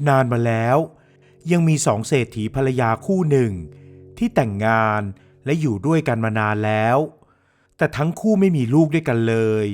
นานมาแล้วยังมีสองเศรษฐีภรรยาคู่หนึ่งที่แต่งงานและอยู่ด้วยกันมานานแล้วแต่ทั้งคู่ไม่มีลูกด้วยกันเลย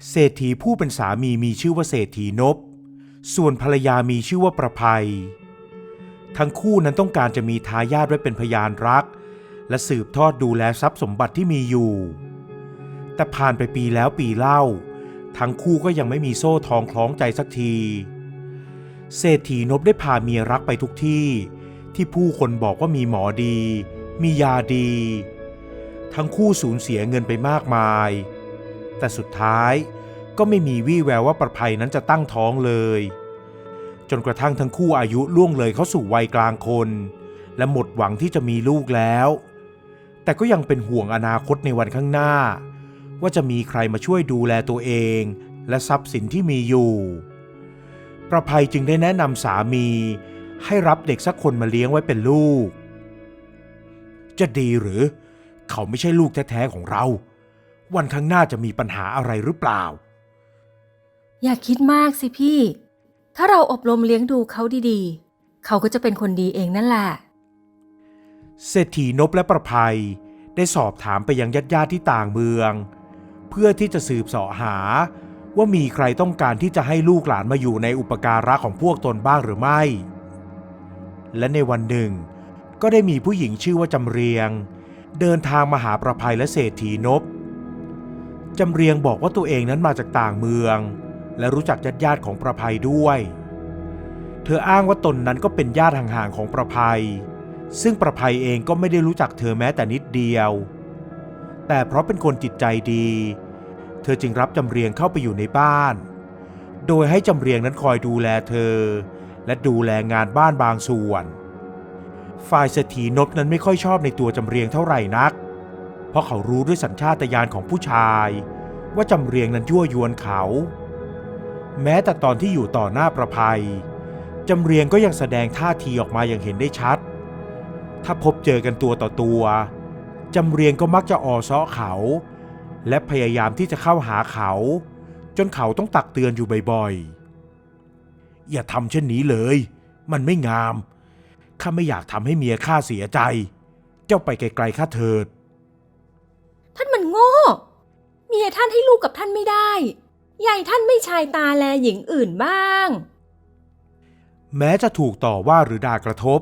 เศรษฐีผู้เป็นสามีมีชื่อว่าเศรษฐีนพส่วนภรรยามีชื่อว่าประภัยทั้งคู่นั้นต้องการจะมีทายาทไว้เป็นพยานรักและสืบทอดดูแลทรัพย์สมบัติที่มีอยู่แต่ผ่านไปปีแล้วปีเล่าทั้งคู่ก็ยังไม่มีโซ่ทองคล้องใจสักทีเศรษฐีนพได้พาเมียรักไปทุกที่ที่ผู้คนบอกว่ามีหมอดีมียาดีทั้งคู่สูญเสียเงินไปมากมายแต่สุดท้ายก็ไม่มีวี่แววว่าประภัยนั้นจะตั้งท้องเลยจนกระทั่งทั้งคู่อายุล่วงเลยเข้าสู่วัยกลางคนและหมดหวังที่จะมีลูกแล้วแต่ก็ยังเป็นห่วงอนาคตในวันข้างหน้าว่าจะมีใครมาช่วยดูแลตัวเองและทรัพย์สินที่มีอยู่ประภัยจึงได้แนะนำสามีให้รับเด็กสักคนมาเลี้ยงไว้เป็นลูกจะดีหรือเขาไม่ใช่ลูกแท้ๆของเราวันข้างหน้าจะมีปัญหาอะไรหรือเปล่าอย่าคิดมากสิพี่ถ้าเราอบรมเลี้ยงดูเขาดีๆเขาก็จะเป็นคนดีเองนั่นแหละเศรษฐีนพและประภัยได้สอบถามไปยังญาติที่ต่างเมืองเพื่อที่จะสืบเสาะหาว่ามีใครต้องการที่จะให้ลูกหลานมาอยู่ในอุปการะของพวกตนบ้างหรือไม่และในวันหนึ่งก็ได้มีผู้หญิงชื่อว่าจำเรียงเดินทางมาหาประภัยและเศรษฐีนพจำเรียงบอกว่าตัวเองนั้นมาจากต่างเมืองและรู้จักญาติของประภัยด้วยเธออ้างว่าตนนั้นก็เป็นญาติห่างๆของประภัยซึ่งประภัยเองก็ไม่ได้รู้จักเธอแม้แต่นิดเดียวแต่เพราะเป็นคนจิตใจดีเธอจึงรับจำเรียงเข้าไปอยู่ในบ้านโดยให้จำเรียงนั้นคอยดูแลเธอและดูแลงานบ้านบางส่วนฝ่ายเศรษฐีนพนั้นไม่ค่อยชอบในตัวจำเรียงเท่าไหร่นักเพราะเขารู้ด้วยสัญชาตญาณของผู้ชายว่าจำเรียงนั้นยั่วยวนเขาแม้แต่ตอนที่อยู่ต่อหน้าประภัยจำเรียงก็ยังแสดงท่าทีออกมาอย่างเห็นได้ชัดถ้าพบเจอกันตัวต่อตัวจำเรียงก็มักจะออซ้อเขาและพยายามที่จะเข้าหาเขาจนเขาต้องตักเตือนอยู่บ่อยๆอย่าทำเช่นนี้เลยมันไม่งามข้าไม่อยากทำให้เมียข้าเสียใจเจ้าไปไกลๆข้าเถิดท่านมันโง่เมียท่านให้ลูกกับท่านไม่ได้ใหญ่ท่านไม่ชายตาแลหญิงอื่นบ้างแม้จะถูกต่อว่าหรือด่ากระทบ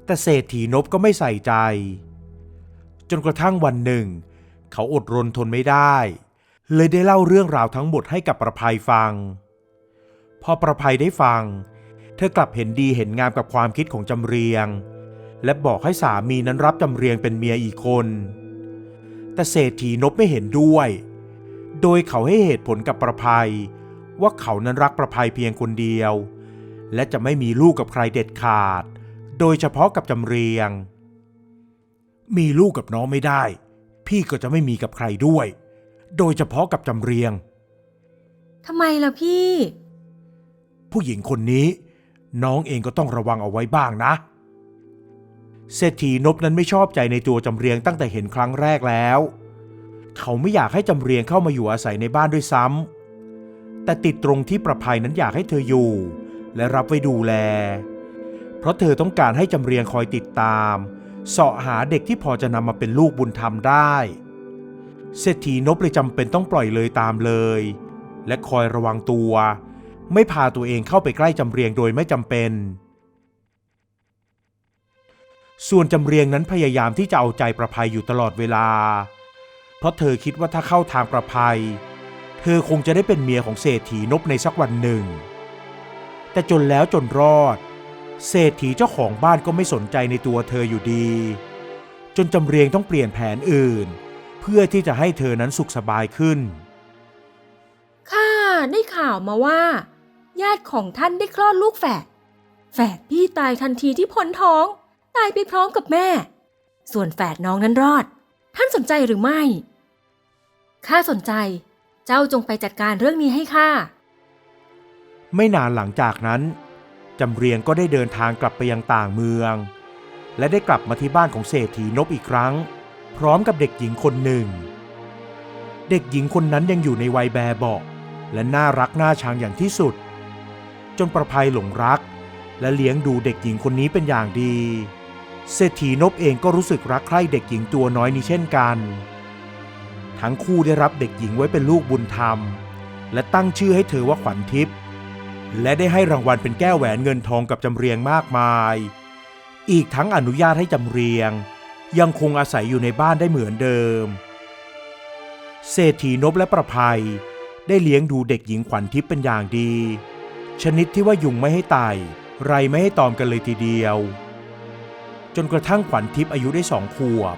แต่เศรษฐีนพก็ไม่ใส่ใจจนกระทั่งวันหนึ่งเขาอดรนทนไม่ได้เลยได้เล่าเรื่องราวทั้งหมดให้กับประภัยฟังพอประภัยได้ฟังเธอกลับเห็นดีเห็นงามกับความคิดของจำเรียงและบอกให้สามีนั้นรับจำเรียงเป็นเมียอีกคนแต่เศรษฐีนพไม่เห็นด้วยโดยเขาให้เหตุผลกับประภัยว่าเขานั้นรักประภัยเพียงคนเดียวและจะไม่มีลูกกับใครเด็ดขาดโดยเฉพาะกับจำเรียงมีลูกกับน้องไม่ได้พี่ก็จะไม่มีกับใครด้วยโดยเฉพาะกับจำเรียงทำไมล่ะพี่ผู้หญิงคนนี้น้องเองก็ต้องระวังเอาไว้บ้างนะเศรษฐีนพนั้นไม่ชอบใจในตัวจำเรียงตั้งแต่เห็นครั้งแรกแล้วเขาไม่อยากให้จำเรียงเข้ามาอยู่อาศัยในบ้านด้วยซ้ำแต่ติดตรงที่ประภัยนั้นอยากให้เธออยู่และรับไว้ดูแลเพราะเธอต้องการให้จำเรียงคอยติดตามเสาะหาเด็กที่พอจะนำมาเป็นลูกบุญธรรมได้เศรษฐีนพเลยจำเป็นต้องปล่อยเลยตามเลยและคอยระวังตัวไม่พาตัวเองเข้าไปใกล้จำเรียงโดยไม่จำเป็นส่วนจำเรียงนั้นพยายามที่จะเอาใจประภัยอยู่ตลอดเวลาเพราะเธอคิดว่าถ้าเข้าทางประภัยเธอคงจะได้เป็นเมียของเศรษฐีนพในสักวันหนึ่งแต่จนแล้วจนรอดเศรษฐีเจ้าของบ้านก็ไม่สนใจในตัวเธออยู่ดีจนจำเรียงต้องเปลี่ยนแผนอื่นเพื่อที่จะให้เธอนั้นสุขสบายขึ้นข้าได้ข่าวมาว่าญาติของท่านได้คลอดลูกแฝดพี่ตายทันทีที่พ้นท้องตายไปพร้อมกับแม่ส่วนแฝดน้องนั้นรอดท่านสนใจหรือไม่ข้าสนใจเจ้าจงไปจัดการเรื่องนี้ให้ข้าไม่นานหลังจากนั้นจำเรียงก็ได้เดินทางกลับไปยังต่างเมืองและได้กลับมาที่บ้านของเศรษฐีนพอีกครั้งพร้อมกับเด็กหญิงคนหนึ่งเด็กหญิงคนนั้นยังอยู่ในวัยแบเบาะและน่ารักน่าชังอย่างที่สุดจนประภัยหลงรัก และเลี้ยงดูเด็กหญิงคนนี้เป็นอย่างดีเศรษฐีนพเองก็รู้สึกรักใคร่เด็กหญิงตัวน้อยนี้เช่นกันทั้งคู่ได้รับเด็กหญิงไว้เป็นลูกบุญธรรมและตั้งชื่อให้เธอว่าขวัญทิพย์และได้ให้รางวัลเป็นแก้วแหวนเงินทองกับจำเรียงมากมายอีกทั้งอนุญาตให้จำเรียงยังคงอาศัยอยู่ในบ้านได้เหมือนเดิมเศรษฐีนพและประภัยได้เลี้ยงดูเด็กหญิงขวัญทิพย์เป็นอย่างดีชนิดที่ว่ายุงไม่ให้ไต่ไรไม่ให้ตอมกันเลยทีเดียวจนกระทั่งขวัญทิพย์อายุได้2 ขวบ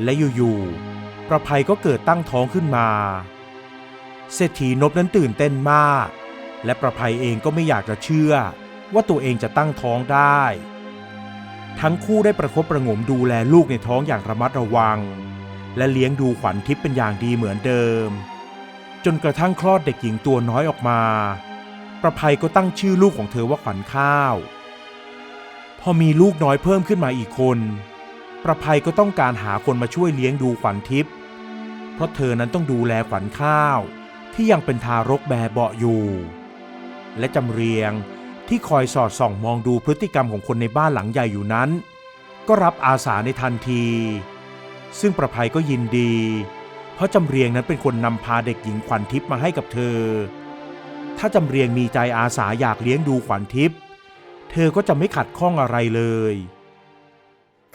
และอยู่ๆประภัยก็เกิดตั้งท้องขึ้นมาเศรษฐีนพนั้นตื่นเต้นมากและประภัยเองก็ไม่อยากจะเชื่อว่าตัวเองจะตั้งท้องได้ทั้งคู่ได้ประคบประหงมดูแลลูกในท้องอย่างระมัดระวังและเลี้ยงดูขวัญทิพย์เป็นอย่างดีเหมือนเดิมจนกระทั่งคลอดเด็กหญิงตัวน้อยออกมาประภัยก็ตั้งชื่อลูกของเธอว่าขวัญข้าวพอมีลูกน้อยเพิ่มขึ้นมาอีกคนประภัยก็ต้องการหาคนมาช่วยเลี้ยงดูขวัญทิพย์เพราะเธอนั้นต้องดูแลขวัญข้าวที่ยังเป็นทารกแบเบาะอยู่และจำเรียงที่คอยสอดส่องมองดูพฤติกรรมของคนในบ้านหลังใหญ่อยู่นั้นก็รับอาสาในทันทีซึ่งประภัยก็ยินดีเพราะจำเรียงนั้นเป็นคนนำพาเด็กหญิงขวัญทิพย์มาให้กับเธอถ้าจำเรียงมีใจอาสาอยากเลี้ยงดูขวัญทิพย์เธอก็จะไม่ขัดข้องอะไรเลย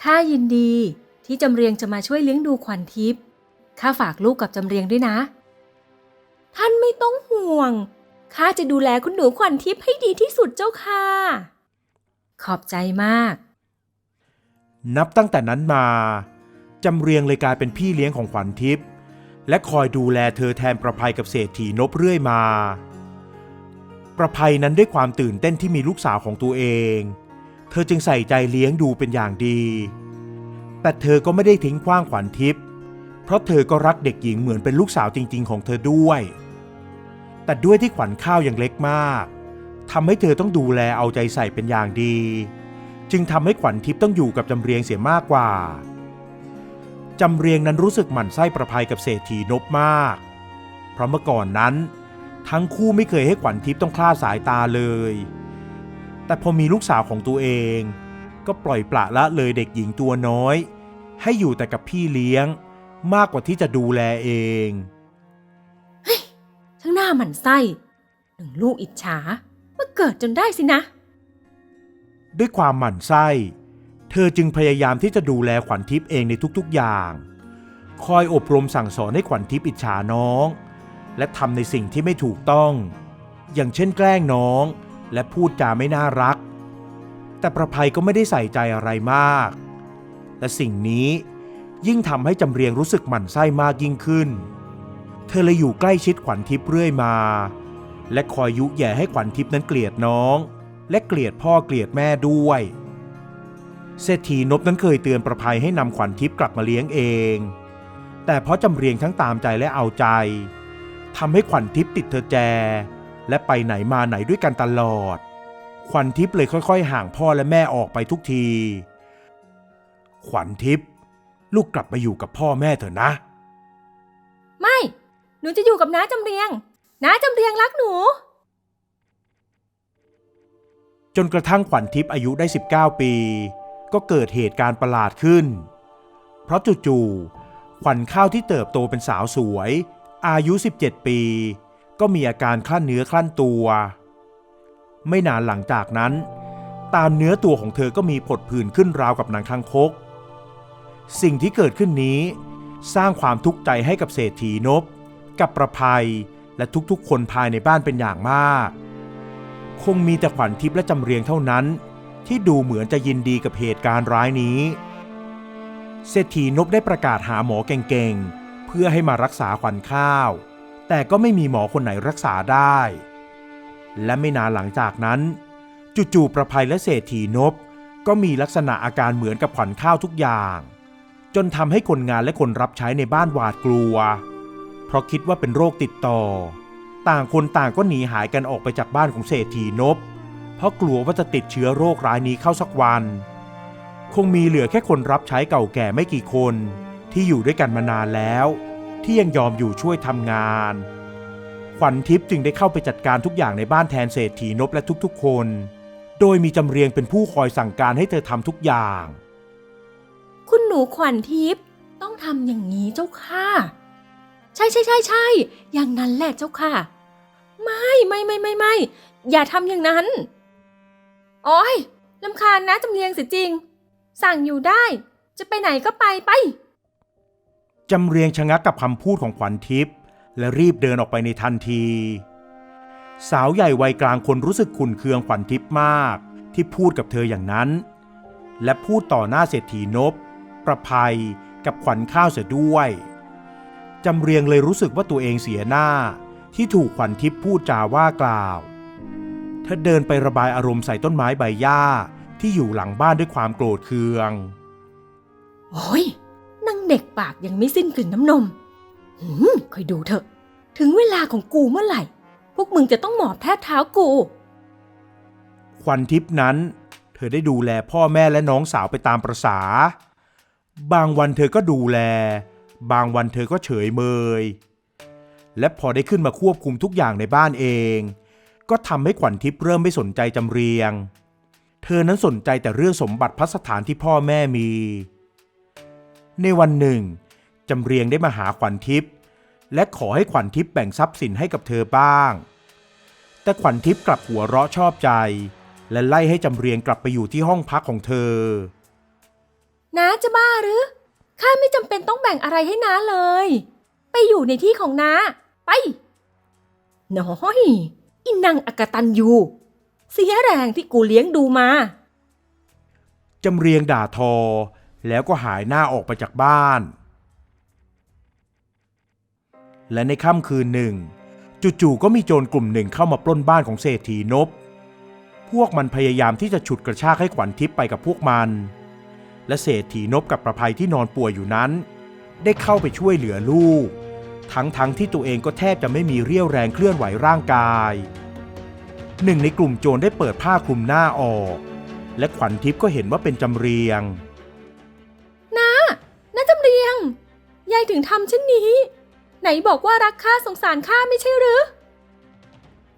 ข้ายินดีที่จำเรียงจะมาช่วยเลี้ยงดูขวัญทิพย์ข้าฝากลูกกับจำเรียงด้วยนะท่านไม่ต้องห่วงข้าจะดูแลคุณหนูขวัญทิพย์ให้ดีที่สุดเจ้าค่ะขอบใจมากนับตั้งแต่นั้นมาจำเรียงเลยกลายเป็นพี่เลี้ยงของขวัญทิพย์และคอยดูแลเธอแทนประภัยกับเศรษฐีนพเรื่อยมาประภัยนั้นด้วยความตื่นเต้นที่มีลูกสาวของตัวเองเธอจึงใส่ใจเลี้ยงดูเป็นอย่างดีแต่เธอก็ไม่ได้ทิ้งขว้างขวัญทิพย์เพราะเธอก็รักเด็กหญิงเหมือนเป็นลูกสาวจริงๆของเธอด้วยแต่ด้วยที่ขวัญข้าวยังเล็กมากทำให้เธอต้องดูแลเอาใจใส่เป็นอย่างดีจึงทำให้ขวัญทิพย์ต้องอยู่กับจำเรียงเสียมากกว่าจำเรียงนั้นรู้สึกหมั่นไส้ประภัยกับเศรษฐีนพมากเพราะเมื่อก่อนนั้นทั้งคู่ไม่เคยให้ขวัญทิพย์ต้องคลาดสายตาเลยแต่พอมีลูกสาวของตัวเองก็ปล่อยปละละเลยเด็กหญิงตัวน้อยให้อยู่แต่กับพี่เลี้ยงมากกว่าที่จะดูแลเองเฮ้ยทั้งหน้าหมั่นไส้หนึ่งลูกอิจฉาเมื่อเกิดจนได้สินะด้วยความหมั่นไส้เธอจึงพยายามที่จะดูแลขวัญทิพย์เองในทุกๆอย่างคอยอบรมสั่งสอนให้ขวัญทิพย์อิจฉาน้องและทำในสิ่งที่ไม่ถูกต้องอย่างเช่นแกล้งน้องและพูดจาไม่น่ารักแต่ประภัยก็ไม่ได้ใส่ใจอะไรมากและสิ่งนี้ยิ่งทำให้จำเรียงรู้สึกหมั่นไส้มากยิ่งขึ้นเธอเลยอยู่ใกล้ชิดขวัญทิพย์เรื่อยมาและคอยยุแย่ให้ขวัญทิพย์นั้นเกลียดน้องและเกลียดพ่อเกลียดแม่ด้วยเศรษฐีนพนั้นเคยเตือนประภัยให้นำขวัญทิพย์กลับมาเลี้ยงเองแต่เพราะจำเรียงทั้งตามใจและเอาใจทำให้ขวัญทิพย์ติดเธอแจและไปไหนมาไหนด้วยกันตลอดขวัญทิพย์เลยค่อยๆห่างพ่อและแม่ออกไปทุกทีขวัญทิพย์ลูกกลับมาอยู่กับพ่อแม่เถอะนะไม่หนูจะอยู่กับน้าจำเรียงน้าจำเรียงรักหนูจนกระทั่งขวัญทิพย์อายุได้19 ปีก็เกิดเหตุการณ์ประหลาดขึ้นเพราะจู่ๆขวัญข้าวที่เติบโตเป็นสาวสวยอายุ17 ปีก็มีอาการคลั่นเนื้อคลั่นตัวไม่นานหลังจากนั้นตามเนื้อตัวของเธอก็มีผดผื่นขึ้นราวกับหนังคางคกสิ่งที่เกิดขึ้นนี้สร้างความทุกข์ใจให้กับเศรษฐีนพกับประภัยและทุกๆคนภายในบ้านเป็นอย่างมากคงมีแต่ขวัญทิพย์และจำเรียงเท่านั้นที่ดูเหมือนจะยินดีกับเหตุการณ์ร้ายนี้เศรษฐีนพได้ประกาศหาหมอเก่งๆเพื่อให้มารักษาขวัญข้าวแต่ก็ไม่มีหมอคนไหนรักษาได้และไม่นานหลังจากนั้นจู่ๆประภัยและเศรษฐีนพก็มีลักษณะอาการเหมือนกับขวัญข้าวทุกอย่างจนทำให้คนงานและคนรับใช้ในบ้านหวาดกลัวเพราะคิดว่าเป็นโรคติดต่อต่างคนต่างก็หนีหายกันออกไปจากบ้านของเศรษฐีนพเพราะกลัวว่าจะติดเชื้อโรคร้ายนี้เข้าสักวันคงมีเหลือแค่คนรับใช้เก่าแก่ไม่กี่คนที่อยู่ด้วยกันมานานแล้วที่ยังยอมอยู่ช่วยทำงานขวัญทิพย์จึงได้เข้าไปจัดการทุกอย่างในบ้านแทนเศรษฐีนพและทุกๆคน โดยมีจำเรียงเป็นผู้คอยสั่งการให้เธอทำทุกอย่าง คุณหนูขวัญทิพย์ต้องทำอย่างนี้เจ้าค่ะใช่ใช่ใช่ใช่อย่างนั้นแหละเจ้าค่ะไม่อย่าทำอย่างนั้นโอ้ยรำคาญนะจำเรียงเสียจริงสั่งอยู่ได้จะไปไหนก็ไปจำเรียงชะงักกับคำพูดของขวัญทิพย์และรีบเดินออกไปในทันทีสาวใหญ่วัยกลางคนรู้สึกขุ่นเคืองขวัญทิพย์มากที่พูดกับเธออย่างนั้นและพูดต่อหน้าเศรษฐีนพประภัยกับขวัญข้าวเสียด้วยจำเรียงเลยรู้สึกว่าตัวเองเสียหน้าที่ถูกขวัญทิพย์พูดจาว่ากล่าวเธอเดินไประบายอารมณ์ใส่ต้นไม้ใบหญ้าที่อยู่หลังบ้านด้วยความโกรธเคืองโอ้ยนางเด็กปากยังไม่สิ้นกลิ่นน้ำนมคอยดูเถอะถึงเวลาของกูเมื่อไหร่พวกมึงจะต้องหมอบแทบเท้ากูขวัญทิพย์นั้นเธอได้ดูแลพ่อแม่และน้องสาวไปตามประสาบางวันเธอก็ดูแลบางวันเธอก็เฉยเมยและพอได้ขึ้นมาควบคุมทุกอย่างในบ้านเองก็ทำให้ขวัญทิพย์เริ่มไม่สนใจจำเรียงเธอนั้นสนใจแต่เรื่องสมบัติพัสถานที่พ่อแม่มีในวันหนึ่งจำเรียงได้มาหาขวัญทิพย์และขอให้ขวัญทิพย์แบ่งทรัพย์สินให้กับเธอบ้างแต่ขวัญทิพย์กลับหัวเราะชอบใจและไล่ให้จำเรียงกลับไปอยู่ที่ห้องพักของเธอน้าจะบ้าหรือข้าไม่จำเป็นต้องแบ่งอะไรให้น้าเลยไปอยู่ในที่ของน้าไปน้อยอินางอกตัญญูเสียแรงที่กูเลี้ยงดูมาจำเรียงด่าทอแล้วก็หายหน้าออกไปจากบ้านและในค่ำคืนหนึ่งจู่ๆก็มีโจรกลุ่มหนึ่งเข้ามาปล้นบ้านของเศรษฐีนพพวกมันพยายามที่จะฉุดกระชากให้ขวัญทิพย์ไปกับพวกมันและเศรษฐีนพกับประภัยที่นอนป่วยอยู่นั้นได้เข้าไปช่วยเหลือลูกทั้งที่ตัวเองก็แทบจะไม่มีเรี่ยวแรงเคลื่อนไหวร่างกายหนึ่งในกลุ่มโจรได้เปิดผ้าคลุมหน้าออกและขวัญทิพย์ก็เห็นว่าเป็นจำเรียงน้าจำเรียงยายถึงทำเช่นนี้ไหนบอกว่ารักข้าสงสารข้าไม่ใช่หรือ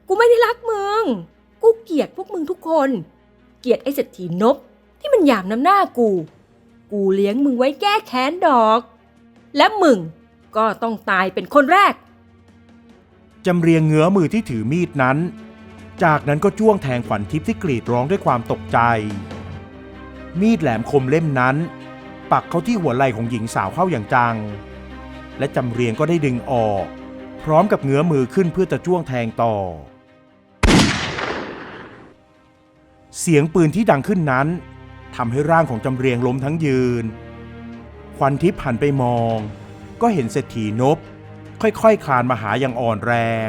กูไม่ได้รักมึงกูเกลียดพวกมึงทุกคนเกลียดไอ้เศรษฐีนพที่มันหยามน้ำหน้ากูเลี้ยงมึงไว้แก้แค้นดอกและมึงก็ต้องตายเป็นคนแรกจำเรียงเงื้อมือที่ถือมีดนั้นจากนั้นก็จ้วงแทงขวัญทิพย์ที่กรีดร้องด้วยความตกใจมีดแหลมคมเล่มนั้นปักเข้าที่หัวไหล่ของหญิงสาวเข้าอย่างจังและจำเรียงก็ได้ดึงออกพร้อมกับเงื้อมือขึ้นเพื่อจะจ้วงแทงต่อเสียงปืนที่ดังขึ้นนั้นทำให้ร่างของจำเรียงล้มทั้งยืนขวัญทิพย์หันไปมองก็เห็นเศรษฐีนพค่อยๆคลานมาหาอย่างอ่อนแรง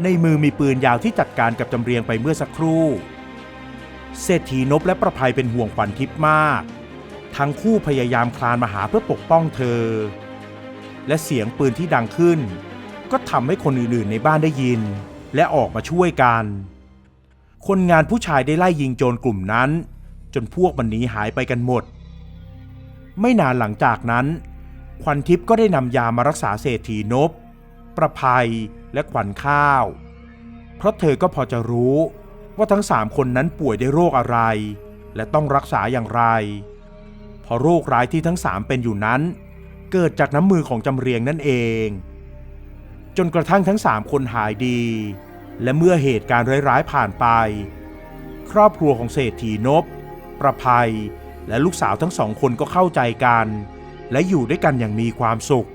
ในมือมีปืนยาวที่จัดการกับจำเรียงไปเมื่อสักครู่เศรษฐีนพและประภัยเป็นห่วงขวัญทิพย์มากทั้งคู่พยายามคลานมาหาเพื่อปกป้องเธอและเสียงปืนที่ดังขึ้นก็ทำให้คนอื่นๆในบ้านได้ยินและออกมาช่วยกันคนงานผู้ชายได้ไล่ยิงโจรกลุ่มนั้นจนพวกมันหนีหายไปกันหมดไม่นานหลังจากนั้นขวัญทิพย์ก็ได้นำยามารักษาเศรษฐีนพประภัยและขวัญข้าวเพราะเธอก็พอจะรู้ว่าทั้ง3คนนั้นป่วยด้วยโรคอะไรและต้องรักษาอย่างไรเพราะโรคร้ายที่ทั้ง3เป็นอยู่นั้นเกิดจากน้ำมือของจำเรียงนั่นเองจนกระทั่งทั้ง3คนหายดีและเมื่อเหตุการณ์ร้ายๆผ่านไปครอบครัวของเศรษฐีนพประภัยและลูกสาวทั้ง2คนก็เข้าใจกันและอยู่ด้วยกันอย่างมีความสุข